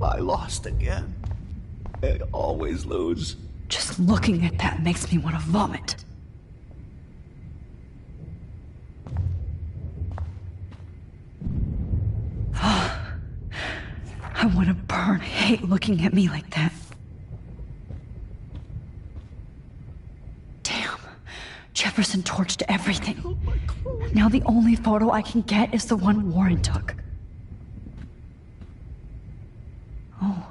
I lost again. I always lose. Just looking at that makes me want to vomit. I want to burn. I hate looking at me like that. Damn. Jefferson torched everything. Now the only photo I can get is the one Warren took. Oh.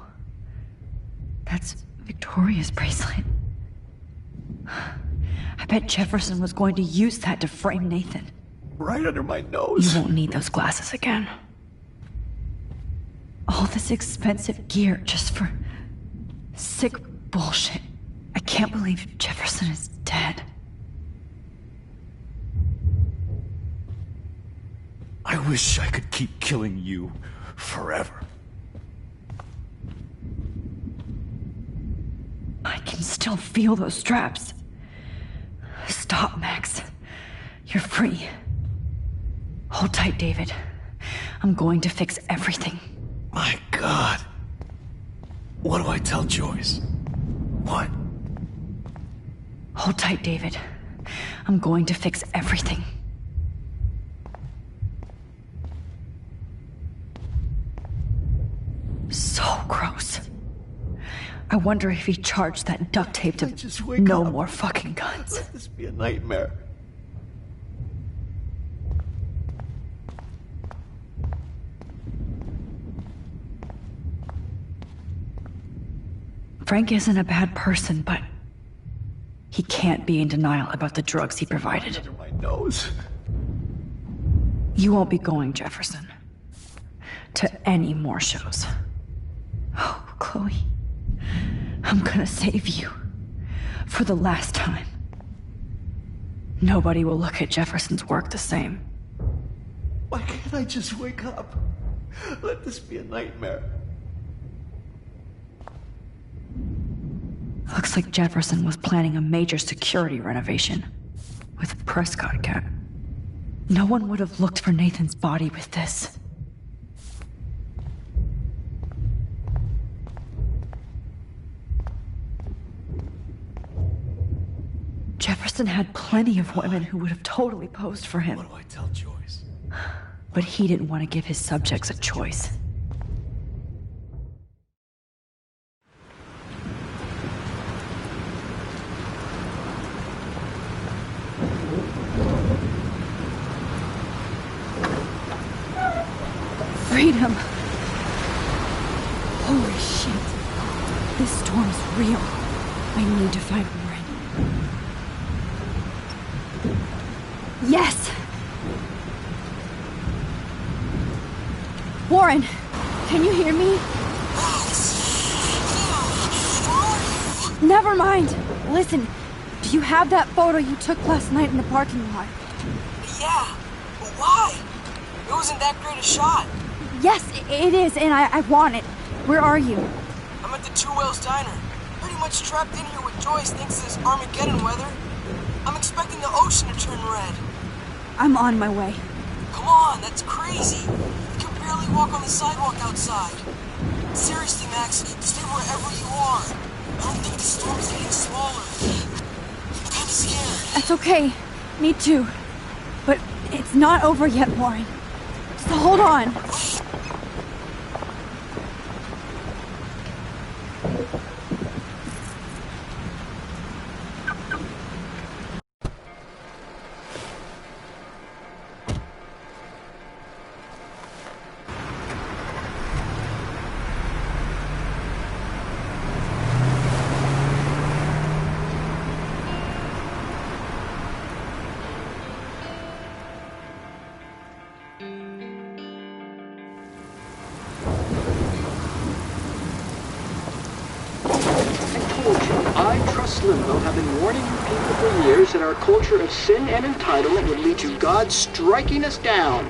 That's Victoria's bracelet. I bet Jefferson was going to use that to frame Nathan. Right under my nose. You won't need those glasses again. All this expensive gear just for sick bullshit. I can't believe Jefferson is dead. I wish I could keep killing you forever. I can still feel those straps. Stop, Max. You're free. Hold tight, David. I'm going to fix everything. My God. What do I tell Joyce? What? Hold tight, David. I'm going to fix everything. So gross. I wonder if he charged that duct tape to no more fucking guns. Let this be a nightmare. Frank isn't a bad person, but he can't be in denial about the drugs he provided. Under my nose. You won't be going, Jefferson, to any more shows. Oh, Chloe, I'm gonna save you for the last time. Nobody will look at Jefferson's work the same. Why can't I just wake up? Let this be a nightmare. Looks like Jefferson was planning a major security renovation with a Prescott cat. No one would have looked for Nathan's body with this. Jefferson had plenty of women who would have totally posed for him. What do I tell Joyce? But he didn't want to give his subjects a choice. Freedom! Holy shit. This storm's real. I need to find Warren. Yes! Warren, can you hear me? Never mind. Listen, do you have that photo you took last night in the parking lot? Yeah, but why? It wasn't that great a shot. Yes, it is, and I want it. Where are you? I'm at the Two Whales Diner. Pretty much trapped in here with Joyce thinks this Armageddon weather. I'm expecting the ocean to turn red. I'm on my way. Come on, that's crazy. You can barely walk on the sidewalk outside. Seriously, Max, stay wherever you are. I don't think the storm's getting smaller. I'm kinda scared. That's okay. Me too. But it's not over yet, Warren. So hold on. Limbo have been warning you people for years that our culture of sin and entitlement would lead to God striking us down.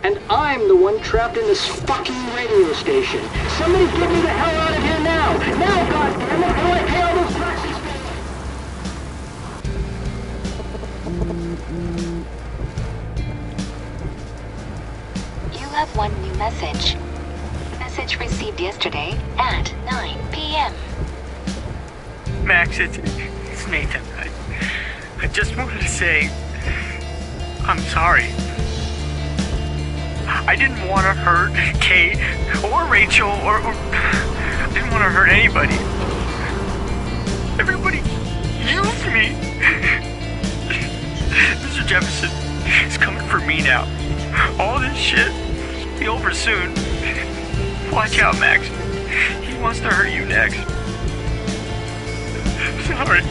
And I'm the one trapped in this fucking radio station. Somebody get me the hell out of here now! Now, goddammit! I want to pay all those taxes! You have one new message. Message received yesterday at 9 p.m. Max, it's Nathan. I just wanted to say I'm sorry. I didn't want to hurt Kate or Rachel or I didn't want to hurt anybody. Everybody used me. Mr. Jefferson is coming for me now. All this shit will be over soon. Watch out, Max. He wants to hurt you next. Sorry.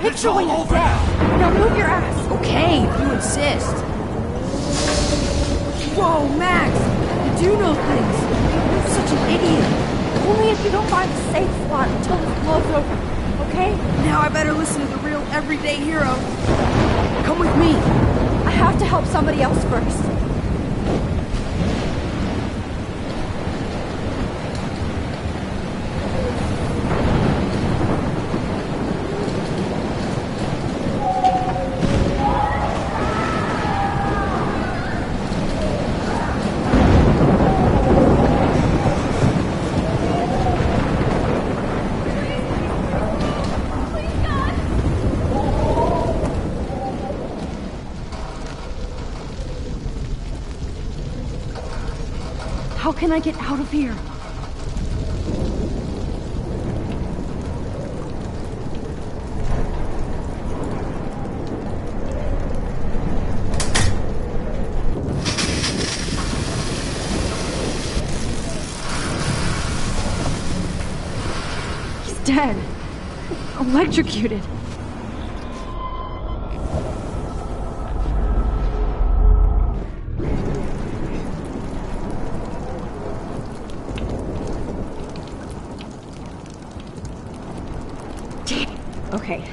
Picture when you're dead. Now move your ass. Okay, if you insist. Whoa, Max! You do know things. You're such an idiot. Only if you don't find a safe spot until this blows over, okay? Now I better listen to the real everyday hero. Come with me. I have to help somebody else first. How can I get out of here? He's dead. Electrocuted. Okay,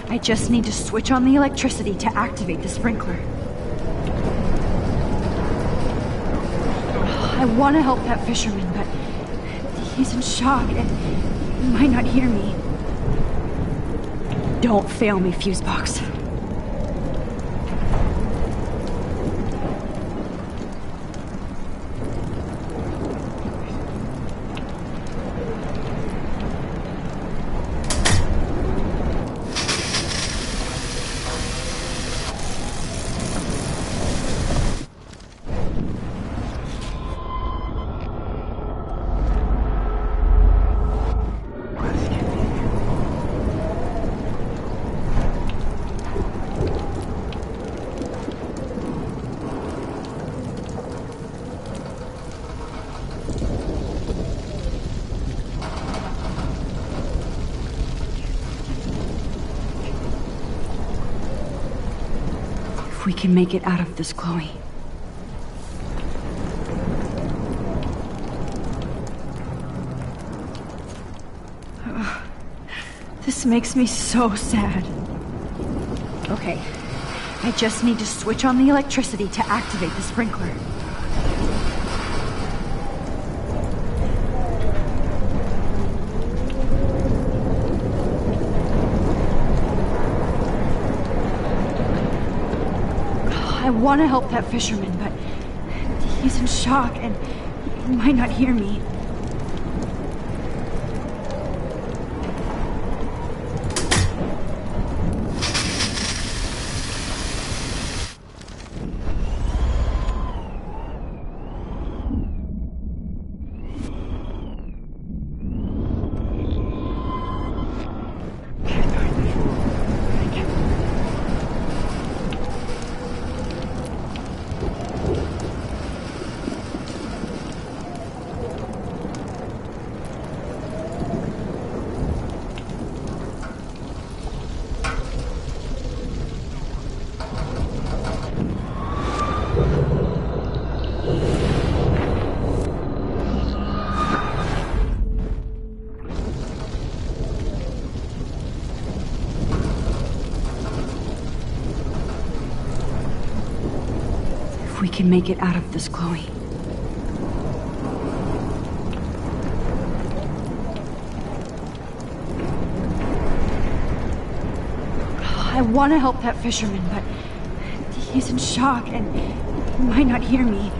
I just need to switch on the electricity to activate the sprinkler. I want to help that fisherman, but he's in shock and he might not hear me. Don't fail me, Fusebox. If we can make it out of this, Chloe. This makes me so sad. Okay, I just need to switch on the electricity to activate the sprinkler. I want to help that fisherman, but he's in shock and he might not hear me. We can make it out of this, Chloe. I want to help that fisherman, but he's in shock and he might not hear me.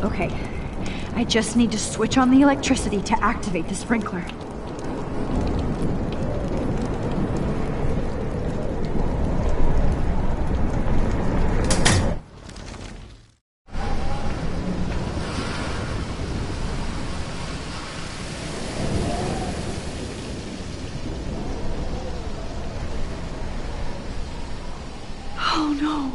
Okay, I just need to switch on the electricity to activate the sprinkler. Oh no!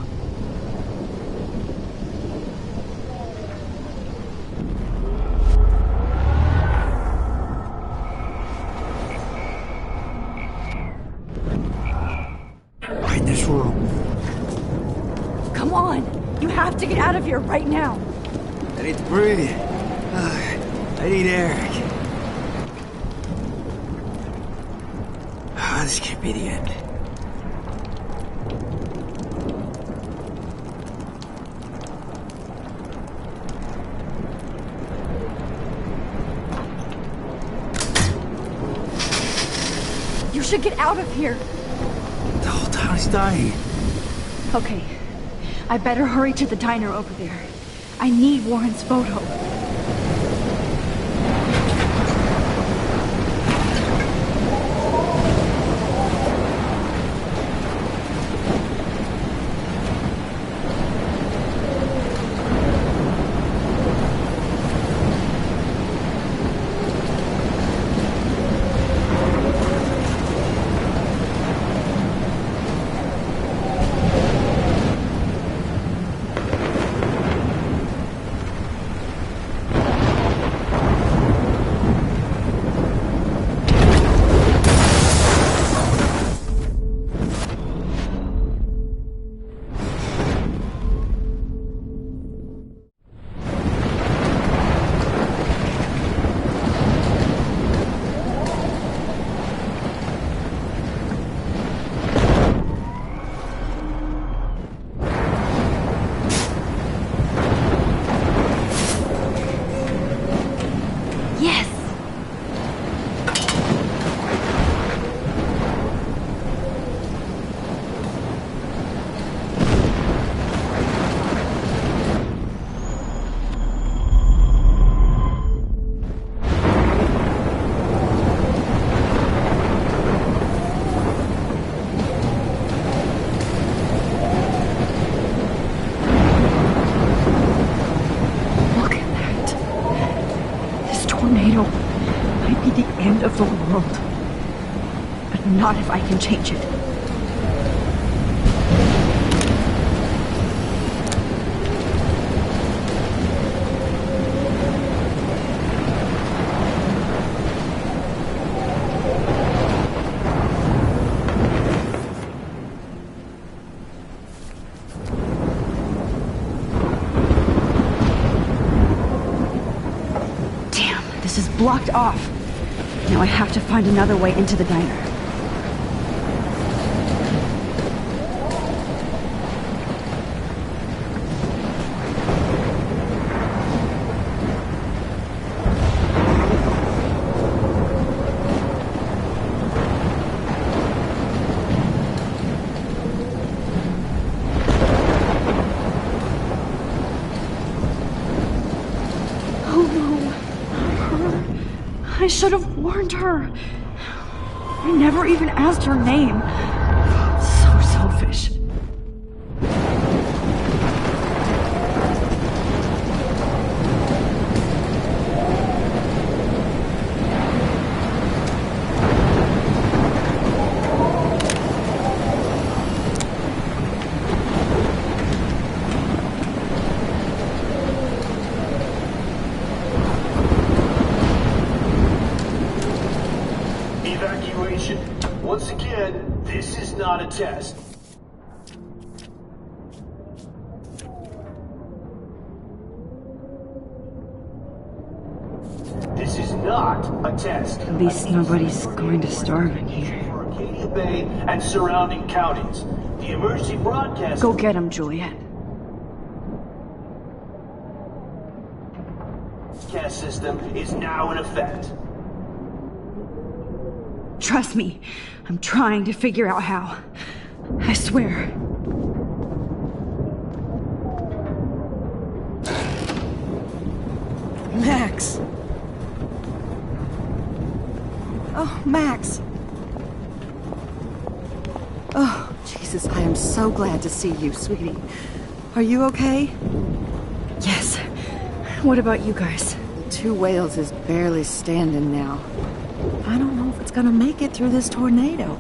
This room. Come on! You have to get out of here right now! I need to breathe. I need air. This can't be the end. You should get out of here! The whole town is dying. Okay, I better hurry to the diner over there. I need Warren's photo. end of the world. But not if I can change it. This is blocked off. Now I have to find another way into the diner. I should have warned her. I never even asked her name. So selfish. Once again, this is not a test. This is not a test. At least nobody's going to starve in here. For Acadia Bay and surrounding counties. The emergency broadcast... Go get him, Juliet. Broadcast system is now in effect. Trust me, I'm trying to figure out how. I swear. Max! Oh, Max! Oh, Jesus, I am so glad to see you, sweetie. Are you okay? Yes. What about you guys? The Two Whales is barely standing now. I don't know if it's gonna make it through this tornado.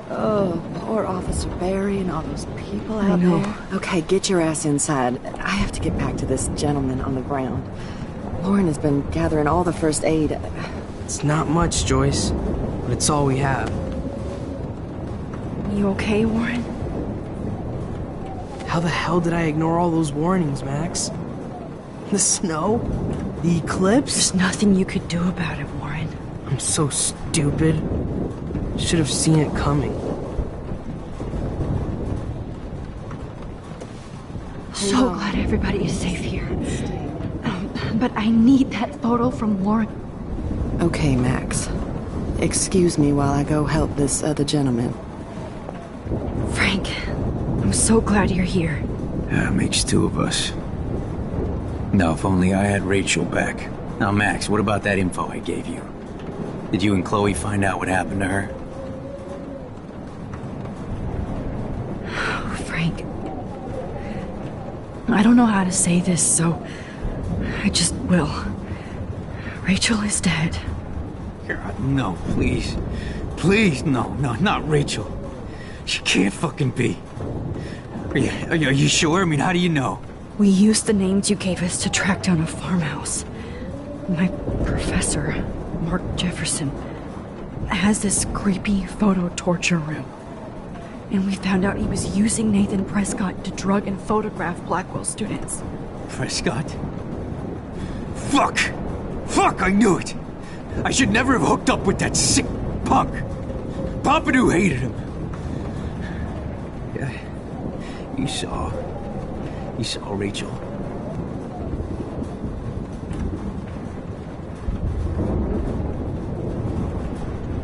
Oh, poor Officer Barry and all those people out there. Okay, get your ass inside. I have to get back to this gentleman on the ground. Lauren has been gathering all the first aid. It's not much, Joyce, but it's all we have. You okay, Warren? How the hell did I ignore all those warnings, Max? The snow? The eclipse? There's nothing you could do about it, Warren. I'm so stupid. Should have seen it coming. So glad everybody is safe here. But I need that photo from Lauren. Okay, Max. Excuse me while I go help this other gentleman. Frank, I'm so glad you're here. Yeah, it makes two of us. Now, if only I had Rachel back. Now, Max, what about that info I gave you? Did you and Chloe find out what happened to her? Oh, Frank. I don't know how to say this, so I just will. Rachel is dead. God, no, please. Please, no, not Rachel. She can't fucking be. Are you sure? I mean, how do you know? We used the names you gave us to track down a farmhouse. My professor, Mark Jefferson, has this creepy photo torture room. And we found out he was using Nathan Prescott to drug and photograph Blackwell students. Prescott? Fuck! Fuck, I knew it! I should never have hooked up with that sick punk! Pompidou hated him! Yeah, you saw Rachel.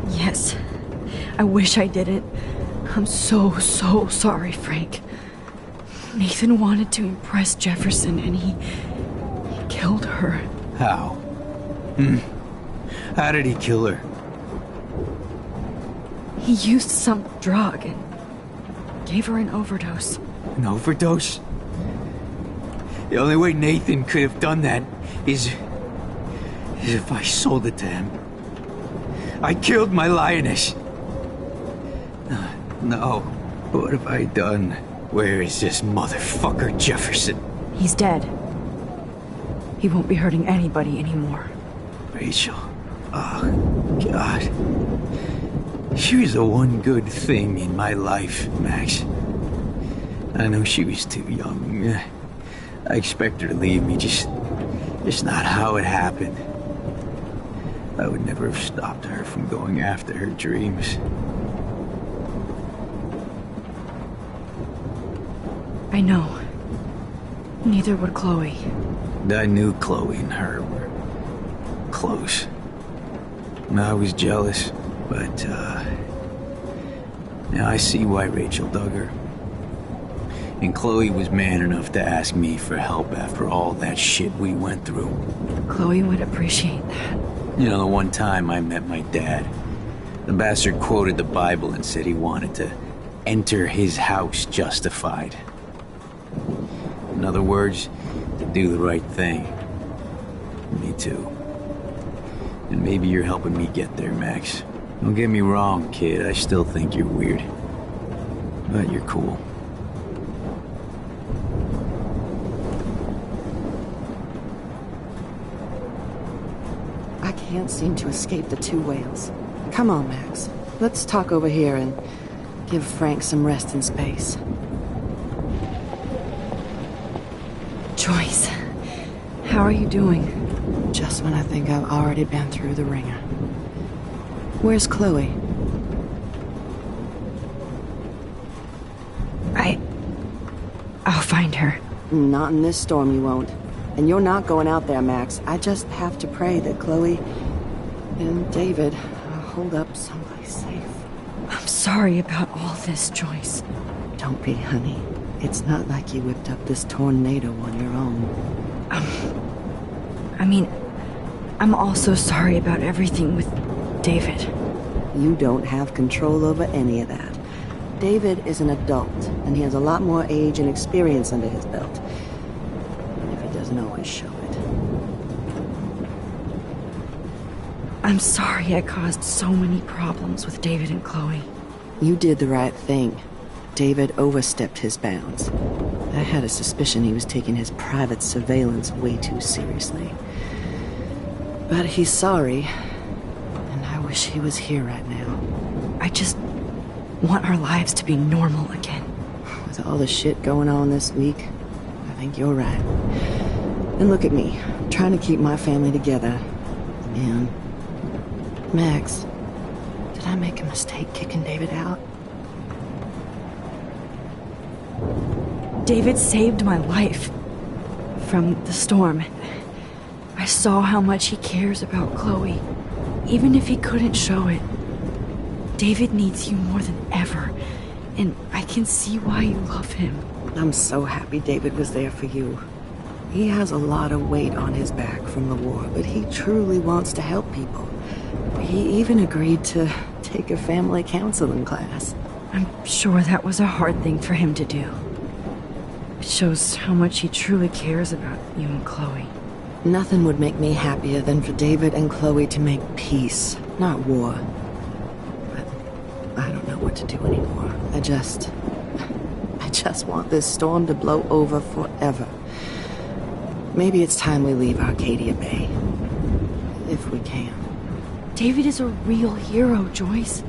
Yes. I wish I didn't. I'm so sorry, Frank. Nathan wanted to impress Jefferson, and he killed her. How? How did he kill her? He used some drug and gave her an overdose. An overdose? The only way Nathan could have done that is if I sold it to him. I killed my lioness. No. What have I done? Where is this motherfucker Jefferson? He's dead. He won't be hurting anybody anymore. Rachel. Oh, God. She was the one good thing in my life, Max. I know she was too young. I expect her to leave me, just not how it happened. I would never have stopped her from going after her dreams. I know. Neither would Chloe. I knew Chloe and her were close. I was jealous, but now I see why Rachel dug her. And Chloe was man enough to ask me for help after all that shit we went through. Chloe would appreciate that. You know, the one time I met my dad, the bastard quoted the Bible and said he wanted to enter his house justified. In other words, to do the right thing. Me too. And maybe you're helping me get there, Max. Don't get me wrong, kid. I still think you're weird. But you're cool. I can't seem to escape the two whales. Come on, Max. Let's talk over here and give Frank some rest and space. Joyce, how are you doing? Just when I think I've already been through the ringer. Where's Chloe? I'll find her. Not in this storm, you won't. And you're not going out there, Max. I just have to pray that Chloe and David hold up someplace safe. I'm sorry about all this, Joyce. Don't be, honey. It's not like you whipped up this tornado on your own. I mean, I'm also sorry about everything with David. You don't have control over any of that. David is an adult, and he has a lot more age and experience under his belt. Even if he doesn't always show it. I'm sorry I caused so many problems with David and Chloe. You did the right thing. David overstepped his bounds. I had a suspicion he was taking his private surveillance way too seriously. But he's sorry, and I wish he was here right now. I just want our lives to be normal again. With all the shit going on this week, I think you're right. And look at me, trying to keep my family together. Man. Max, did I make a mistake kicking David out? David saved my life from the storm. I saw how much he cares about Chloe, even if he couldn't show it. David needs you more than ever, and I can see why you love him. I'm so happy David was there for you. He has a lot of weight on his back from the war, but he truly wants to help people. He even agreed to take a family counseling class. I'm sure that was a hard thing for him to do. It shows how much he truly cares about you and Chloe. Nothing would make me happier than for David and Chloe to make peace, not war. But I don't know what to do anymore. I just want this storm to blow over forever. Maybe it's time we leave Arcadia Bay. If we can. David is a real hero, Joyce.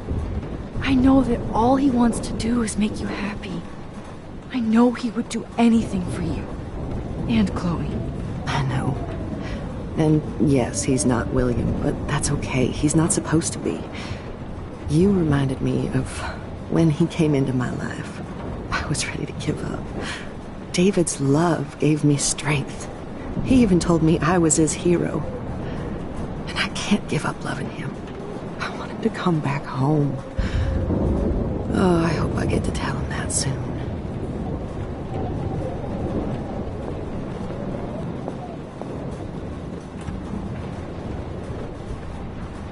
I know that all he wants to do is make you happy. I know he would do anything for you. And Chloe. I know. And yes, he's not William, but that's okay. He's not supposed to be. You reminded me of when he came into my life. I was ready to give up. David's love gave me strength. He even told me I was his hero. And I can't give up loving him. I want him to come back home. Oh, I hope I get to tell him that soon.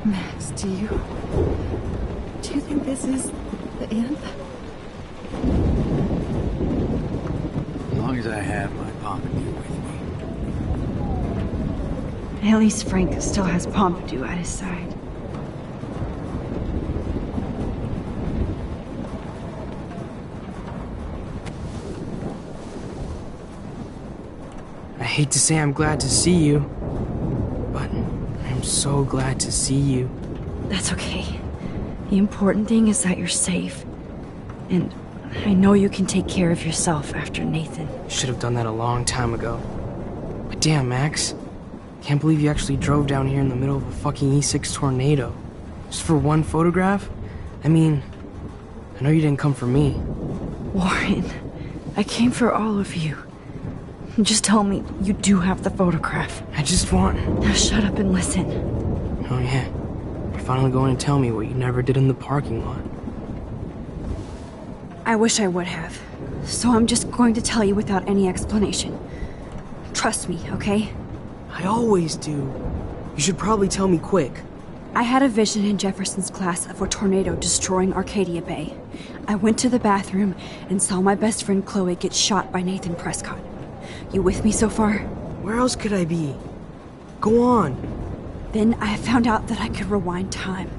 Max, do you think this is the end? As long as I have my Pompadour with me. At least Frank still has Pompadour at his side. hate to say I'm glad to see you, but I'm so glad to see you. That's okay. The important thing is that you're safe. And I know you can take care of yourself after Nathan. Should have done that a long time ago. But damn, Max. Can't believe you actually drove down here in the middle of a fucking E6 tornado. Just for one photograph? I mean, I know you didn't come for me. Warren, I came for all of you. Just tell me you do have the photograph. I just want... Now shut up and listen. Oh yeah, you're finally going to tell me what you never did in the parking lot. I wish I would have. So I'm just going to tell you without any explanation. Trust me, okay? I always do. You should probably tell me quick. I had a vision in Jefferson's class of a tornado destroying Arcadia Bay. I went to the bathroom and saw my best friend Chloe get shot by Nathan Prescott. You with me so far? Where else could I be? Go on. Then I found out that I could rewind time.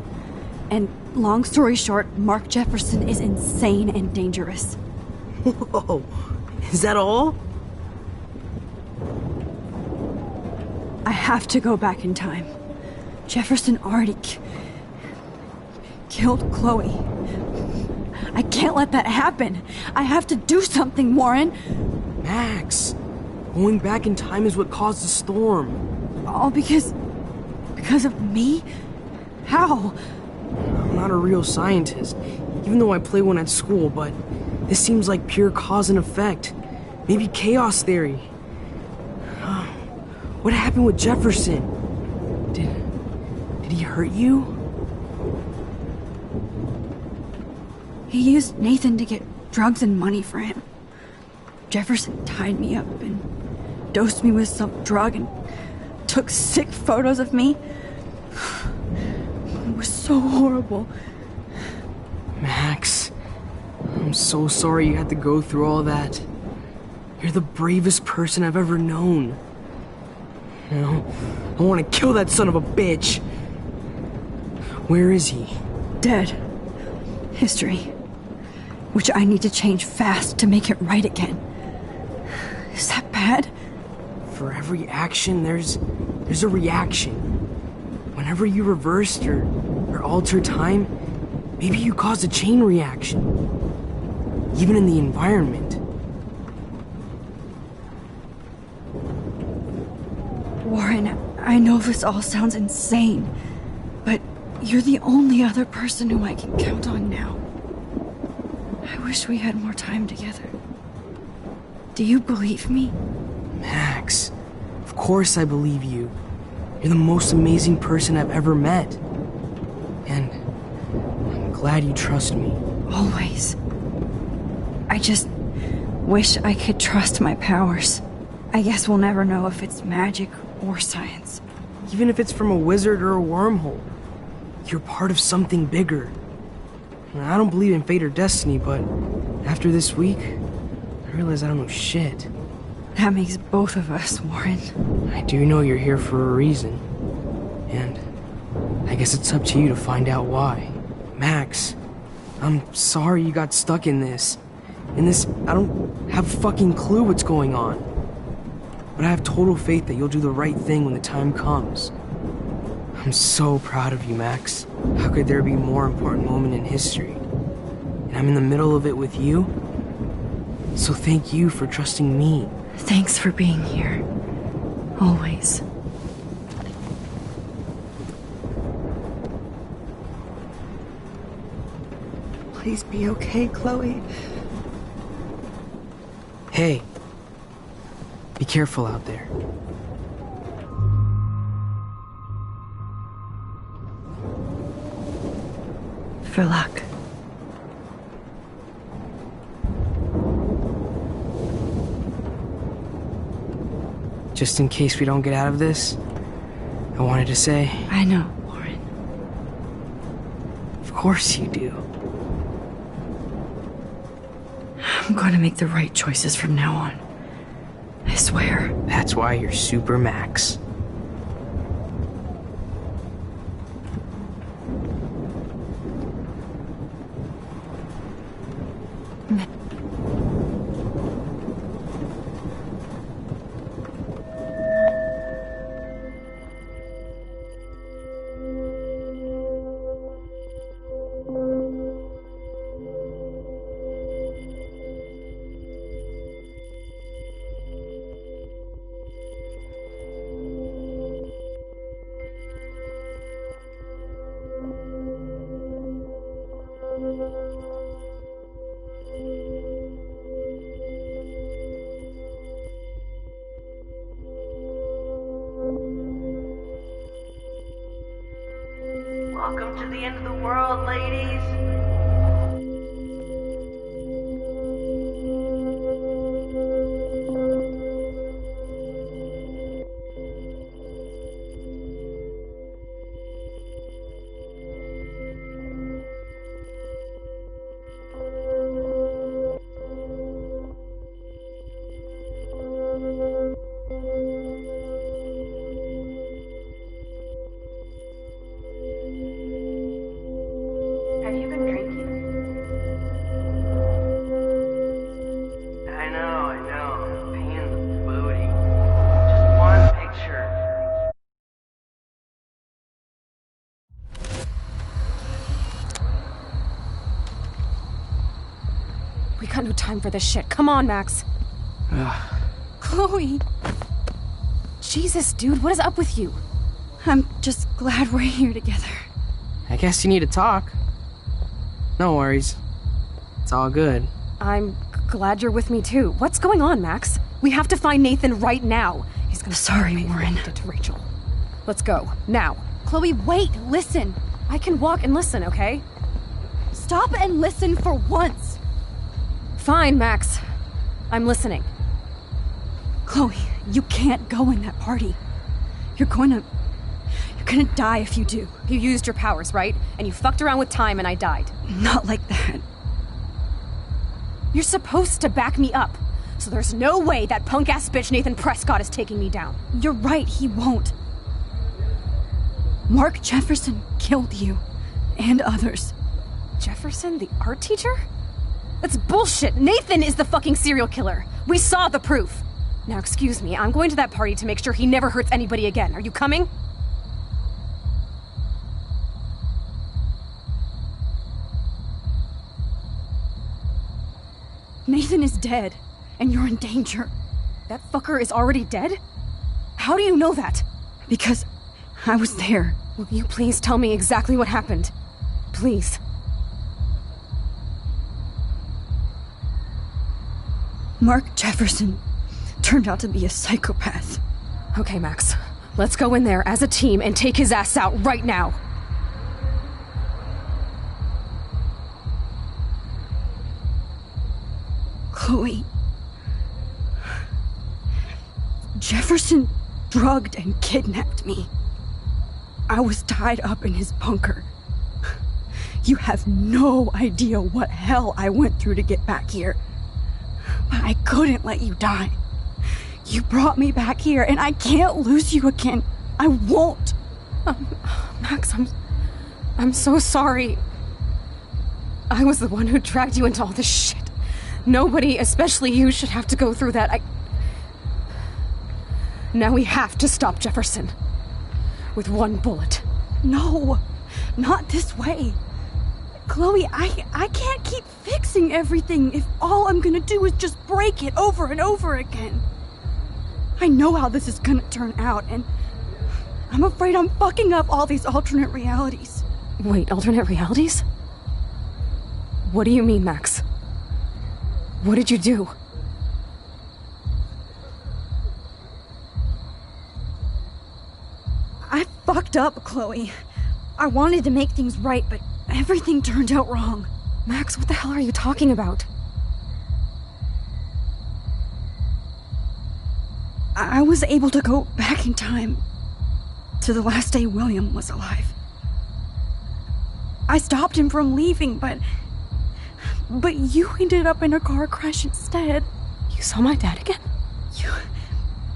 And long story short, Mark Jefferson is insane and dangerous. Whoa, is that all? I have to go back in time. Jefferson already killed Chloe. I can't let that happen. I have to do something, Warren. Max, going back in time is what caused the storm. All because of me? How? I'm not a real scientist, even though I play one at school, but this seems like pure cause and effect. Maybe chaos theory. What happened with Jefferson? Did he hurt you? He used Nathan to get drugs and money for him. Jefferson tied me up and dosed me with some drug and took sick photos of me. It was so horrible. Max, I'm so sorry you had to go through all that. You're the bravest person I've ever known. You know, I want to kill that son of a bitch. Where is he? Dead. History. Which I need to change fast to make it right again. Is that bad? For every action, there's a reaction. Whenever you reversed or altered time, maybe you caused a chain reaction. Even in the environment. Warren, I know this all sounds insane, but you're the only other person who I can count on now. I wish we had more time together. Do you believe me? Max, of course I believe you. You're the most amazing person I've ever met. And I'm glad you trust me. Always. I just wish I could trust my powers. I guess we'll never know if it's magic or science. Even if it's from a wizard or a wormhole, you're part of something bigger. I don't believe in fate or destiny, but after this week, I realize I don't know shit. That makes both of us, Warren. I do know you're here for a reason. And I guess it's up to you to find out why. Max, I'm sorry you got stuck in this. I don't have a fucking clue what's going on. But I have total faith that you'll do the right thing when the time comes. I'm so proud of you, Max. How could there be a more important moment in history? And I'm in the middle of it with you. So thank you for trusting me. Thanks for being here. Always. Please be okay, Chloe. Hey. Be careful out there. For luck. Just in case we don't get out of this, I wanted to say... I know, Warren. Of course you do. I'm going to make the right choices from now on. I swear. That's why you're Super Max. to the end of the world, ladies. Have you been drinking? I know. Pain in the booty. Just one picture. We got no time for this shit. Come on, Max. Chloe. Jesus, dude, what is up with you? I'm just glad we're here together. I guess you need to talk. No worries. It's all good. I'm glad you're with me too. What's going on, Max? We have to find Nathan right now. He's gonna Sorry, Warren. it to Rachel. Let's go now. Chloe, wait! Listen. I can walk and listen, okay? Stop and listen for once. Fine, Max. I'm listening. Chloe, you can't go in that party. You're gonna die if you do. You used your powers, right? And you fucked around with time and I died. Not like that. You're supposed to back me up. So there's no way that punk-ass bitch Nathan Prescott is taking me down. You're right, he won't. Mark Jefferson killed you. And others. Jefferson, the art teacher? That's bullshit. Nathan is the fucking serial killer. We saw the proof. Now, excuse me, I'm going to that party to make sure he never hurts anybody again. Are you coming? Nathan is dead, and you're in danger. That fucker is already dead? How do you know that? Because I was there. Will you please tell me exactly what happened? Please. Mark Jefferson turned out to be a psychopath. Okay, Max. Let's go in there as a team and take his ass out right now. Chloe. Jefferson drugged and kidnapped me. I was tied up in his bunker. You have no idea what hell I went through to get back here. But I couldn't let you die. You brought me back here, and I can't lose you again. I won't. Max, I'm so sorry. I was the one who dragged you into all this shit. Nobody, especially you, should have to go through that. Now we have to stop Jefferson. With one bullet. No, not this way. Chloe, I can't keep fixing everything if all I'm gonna do is just break it over and over again. I know how this is gonna turn out, and I'm afraid I'm fucking up all these alternate realities. Wait, alternate realities? What do you mean, Max? What did you do? I fucked up, Chloe. I wanted to make things right, but everything turned out wrong. Max, what the hell are you talking about? I was able to go back in time to the last day William was alive. I stopped him from leaving, but you ended up in a car crash instead. You saw my dad again?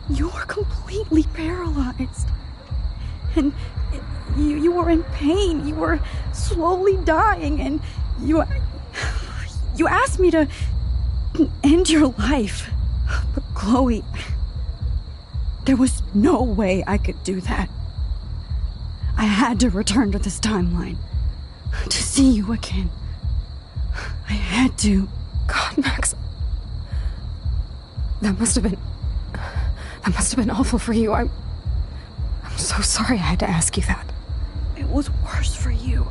You were completely paralyzed. And you were in pain. You were slowly dying, and you asked me to end your life. But Chloe, there was no way I could do that. I had to return to this timeline to see you again. I had to. God, Max. That must have been awful for you. I'm so sorry I had to ask you that. It was worse for you.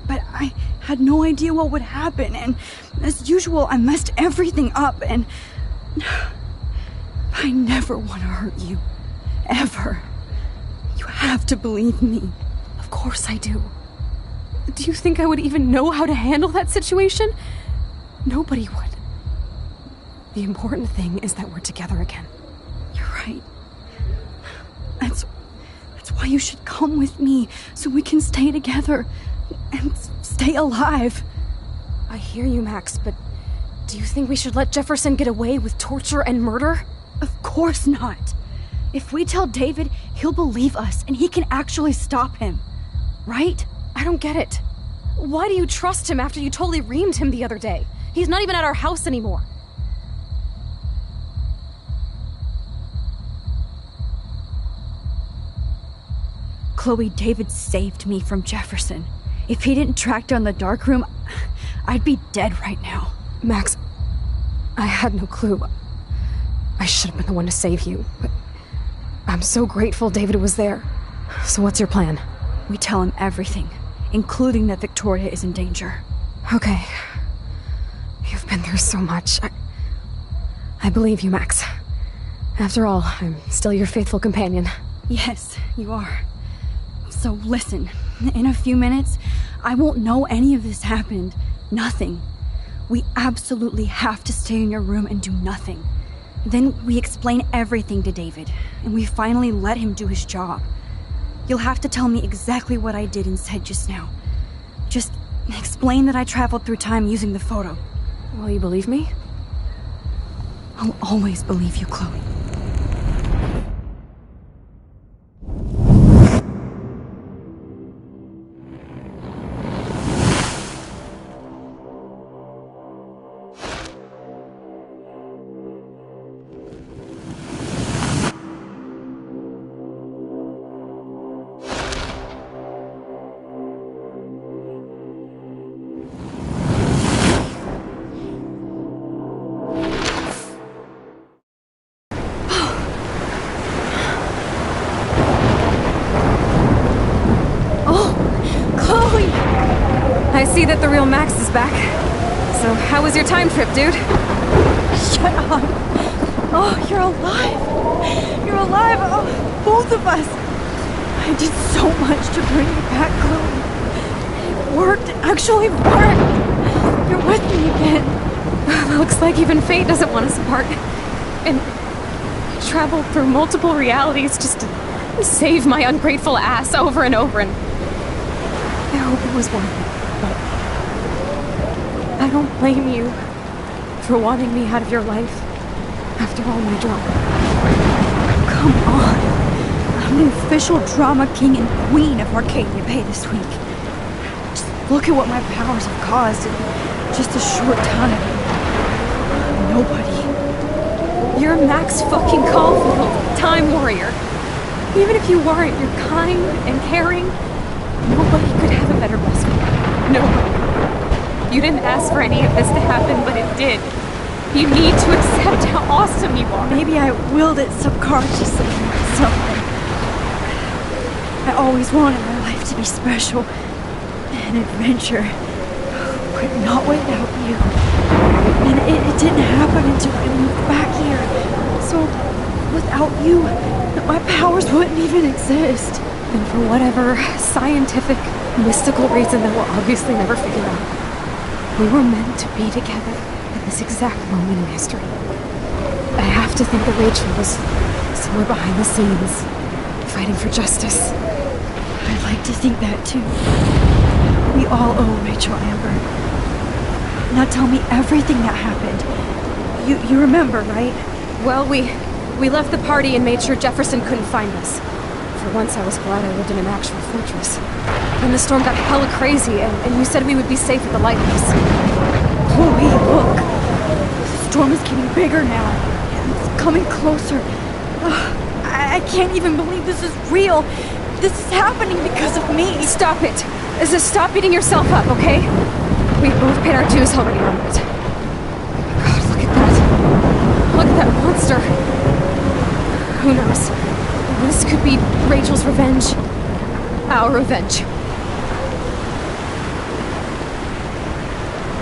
But I had no idea what would happen, and as usual, I messed everything up, and I never want to hurt you. Ever. You have to believe me. Of course I do. Do you think I would even know how to handle that situation? Nobody would. The important thing is that we're together again. You're right. That's why you should come with me, so we can stay together and stay alive. I hear you, Max, but do you think we should let Jefferson get away with torture and murder? Of course not. If we tell David, he'll believe us and he can actually stop him. Right? I don't get it. Why do you trust him after you totally reamed him the other day? He's not even at our house anymore. Chloe, David saved me from Jefferson. If he didn't track down the darkroom, I'd be dead right now. Max, I had no clue. I should have been the one to save you, but I'm so grateful David was there. So what's your plan? We tell him everything, including that Victoria is in danger. Okay. You've been through so much. I believe you, Max. After all, I'm still your faithful companion. Yes, you are. So listen, in a few minutes, I won't know any of this happened. Nothing. We absolutely have to stay in your room and do nothing. Then we explain everything to David, and we finally let him do his job. You'll have to tell me exactly what I did and said just now. Just explain that I traveled through time using the photo. Will you believe me? I'll always believe you, Chloe. I see that the real Max is back. So, how was your time trip, dude? Shut up. Oh, you're alive. You're alive. Oh, both of us. I did so much to bring you back, Chloe. It worked. It actually worked. You're with me again. Looks like even fate doesn't want us apart. And I traveled through multiple realities just to save my ungrateful ass over and over, and I hope it was worth it. But I don't blame you for wanting me out of your life after all my drama. Come on. I'm the official drama king and queen of Arcadia Bay this week. Just look at what my powers have caused in just a short time. Nobody. You're Max fucking Caulfield, Time Warrior. Even if you weren't, you're kind and caring. Nobody could have a better best friend. Nobody. You didn't ask for any of this to happen, but it did. You need to accept how awesome you are. Maybe I willed it subconsciously or something. I always wanted my life to be special. An adventure. But not without you. And it didn't happen until I moved back here. So, without you, my powers wouldn't even exist. And for whatever scientific, mystical reason that we'll obviously never figure out, we were meant to be together at this exact moment in history. I have to think that Rachel was somewhere behind the scenes, fighting for justice. I'd like to think that too. We all owe Rachel Amber. Now tell me everything that happened. You remember, right? Well, we left the party and made sure Jefferson couldn't find us. For once, I was glad I lived in an actual fortress. Then the storm got hella crazy, and you said we would be safe at the lighthouse. Chloe, look! The storm is getting bigger now. It's coming closer. I can't even believe this is real. This is happening because of me. Stop it! Stop beating yourself up, okay? We've both paid our dues already on it. God, look at that. Look at that monster. Who knows? This could be Rachel's revenge. Our revenge.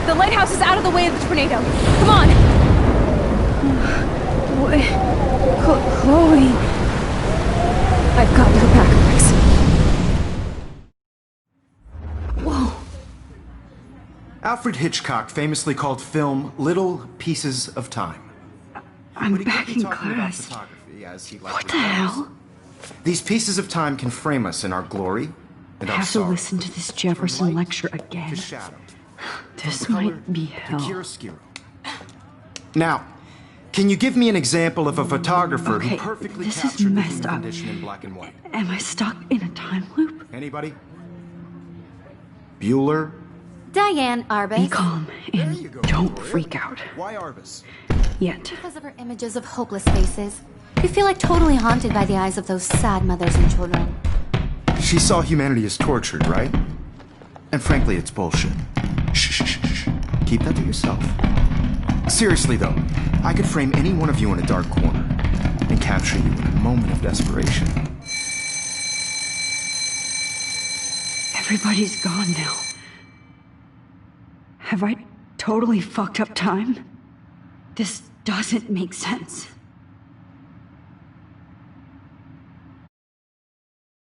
The lighthouse is out of the way of the tornado. Come on! Chloe... I've got your back, Max. Whoa. Alfred Hitchcock famously called film little pieces of time. I'm But he could back be in talking about class. photography, as he What likely the does. hell? These pieces of time can frame us in our glory and I our have to sorrow. listen to this From Jefferson light lecture to again. shadow. This From color might be to hell. chiaroscuro. Now, can you give me an example of a photographer Okay, who perfectly this is captured the messed human up. condition in black and white? Am I stuck in a time loop? Anybody? Bueller? Diane Be Arbus. calm and don't freak out. Why Arbus? Yet. Because of her images of hopeless faces. You feel like totally haunted by the eyes of those sad mothers and children. She saw humanity as tortured, right? And frankly, it's bullshit. Shh, shh, shh, shh. Keep that to yourself. Seriously, though, I could frame any one of you in a dark corner and capture you in a moment of desperation. Everybody's gone now. Have I totally fucked up time? This doesn't make sense.